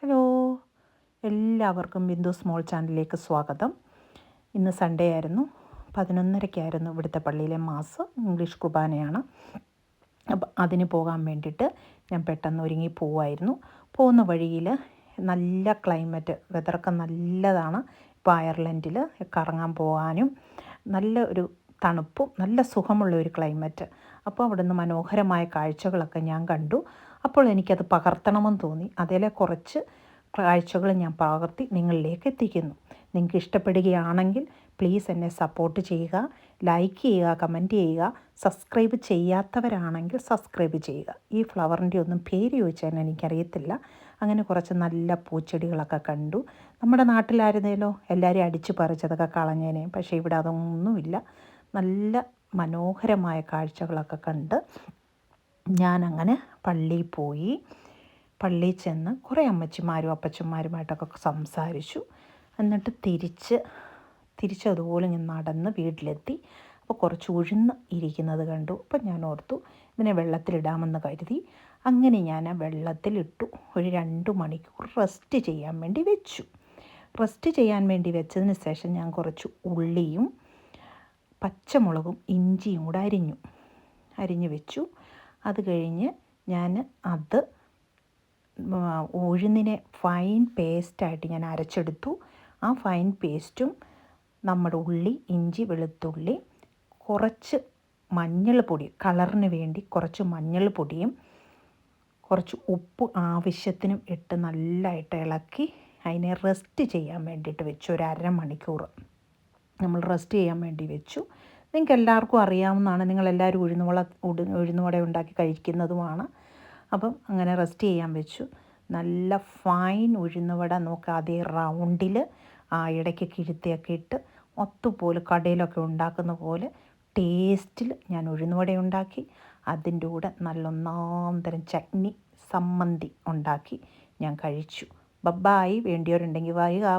Hello, എല്ലാവർക്കും Bindu small ചാനലിലേക്ക് സ്വാഗതം. ഇന്ന് സൺഡേ ആയിരുന്നു. 11:30 ഇവിടുത്തെ പള്ളിയിലെ മാസ് ഇംഗ്ലീഷ് കുർബാനയാണ്. അപ്പം അതിന് പോകാൻ വേണ്ടിയിട്ട് ഞാൻ പെട്ടെന്ന് ഒരുങ്ങി പോവായിരുന്നു. പോകുന്ന വഴിയിൽ നല്ല ക്ലൈമറ്റ്, വെതറൊക്കെ നല്ലതാണ്. ഇപ്പോൾ അയർലൻഡിൽ കറങ്ങാൻ പോകാനും നല്ല ഒരു തണുപ്പും നല്ല സുഖമുള്ള ഒരു ക്ലൈമറ്റ്. അപ്പോൾ അവിടുന്ന് മനോഹരമായ കാഴ്ചകളൊക്കെ ഞാൻ കണ്ടു. അപ്പോൾ എനിക്കത് പകർത്തണമെന്ന് തോന്നി. അതിലെ കുറച്ച് കാഴ്ചകൾ ഞാൻ പകർത്തി നിങ്ങളിലേക്ക് എത്തിക്കുന്നു. നിങ്ങൾക്ക് ഇഷ്ടപ്പെടുകയാണെങ്കിൽ പ്ലീസ് എന്നെ സപ്പോർട്ട് ചെയ്യുക, ലൈക്ക് ചെയ്യുക, കമൻറ്റ് ചെയ്യുക. സബ്സ്ക്രൈബ് ചെയ്യാത്തവരാണെങ്കിൽ സബ്സ്ക്രൈബ് ചെയ്യുക. ഈ ഫ്ലവറിൻ്റെ ഒന്നും പേര് ചോദിച്ചാൽ എനിക്കറിയത്തില്ല. അങ്ങനെ കുറച്ച് നല്ല പൂച്ചെടികളൊക്കെ കണ്ടു. നമ്മുടെ നാട്ടിലായിരുന്നേലോ എല്ലാവരും അടിച്ചു പറിച്ചതൊക്കെ കളഞ്ഞേനെ. പക്ഷേ ഇവിടെ അതൊന്നുമില്ല. നല്ല മനോഹരമായ കാഴ്ചകളൊക്കെ കണ്ട് ഞാനങ്ങനെ പള്ളിയിൽ പോയി. പള്ളിയിൽ ചെന്ന് കുറേ അമ്മച്ചിമാരും അപ്പച്ചന്മാരുമായിട്ടൊക്കെ സംസാരിച്ചു. എന്നിട്ട് തിരിച്ചതുപോലെ ഞാൻ നടന്ന് വീട്ടിലെത്തി. അപ്പോൾ കുറച്ച് ഉഴുന്ന് ഇരിക്കുന്നത് കണ്ടു. അപ്പം ഞാൻ ഓർത്തു ഇതിനെ വെള്ളത്തിലിടാമെന്ന് കരുതി. അങ്ങനെ ഞാൻ ആ വെള്ളത്തിലിട്ടു. ഒരു 2 മണിക്കൂർ റെസ്റ്റ് ചെയ്യാൻ വേണ്ടി വെച്ചു. റെസ്റ്റ് ചെയ്യാൻ വേണ്ടി വെച്ചതിന് ശേഷം ഞാൻ കുറച്ച് ഉള്ളിയും പച്ചമുളകും ഇഞ്ചിയും കൂടെ അരിഞ്ഞു വെച്ചു. അത് കഴിഞ്ഞ് ഞാൻ ഉഴുന്നിനെ ഫൈൻ പേസ്റ്റായിട്ട് ഞാൻ അരച്ചെടുത്തു. ആ ഫൈൻ പേസ്റ്റും നമ്മുടെ ഉള്ളി, ഇഞ്ചി, വെളുത്തുള്ളി, കുറച്ച് മഞ്ഞൾപ്പൊടി, കളറിന് വേണ്ടി കുറച്ച് മഞ്ഞൾപ്പൊടിയും കുറച്ച് ഉപ്പ് ആവശ്യത്തിനും ഇട്ട് നല്ലതായിട്ട് ഇളക്കി അതിനെ റെസ്റ്റ് ചെയ്യാൻ വേണ്ടിയിട്ട് വെച്ചു. ഒരു 1/2 മണിക്കൂർ നമ്മൾ റെസ്റ്റ് ചെയ്യാൻ വേണ്ടി വെച്ചു. നിങ്ങൾക്ക് എല്ലാവർക്കും അറിയാവുന്നതാണ്. നിങ്ങളെല്ലാവരും ഉഴുന്നുവട ഉണ്ടാക്കി കഴിക്കുന്നതുമാണ്. അപ്പം അങ്ങനെ റെസ്റ്റ് ചെയ്യാൻ വെച്ചു. നല്ല ഫൈൻ ഉഴുന്നുവട നോക്കുക, അതേ റൗണ്ടിൽ ഇടയ്ക്ക് കിഴുത്തിയൊക്കെ ഇട്ട് ഒത്തുപോലെ കടയിലൊക്കെ ഉണ്ടാക്കുന്ന പോലെ ടേസ്റ്റിൽ ഞാൻ ഉഴുന്നുവട ഉണ്ടാക്കി. അതിൻ്റെ കൂടെ നല്ല ഒന്നാം തരം ചട്നി, സമ്മന്തി ഉണ്ടാക്കി ഞാൻ കഴിച്ചു. ബബ്ബായി. വേണ്ടിയവരുണ്ടെങ്കിൽ വായുക.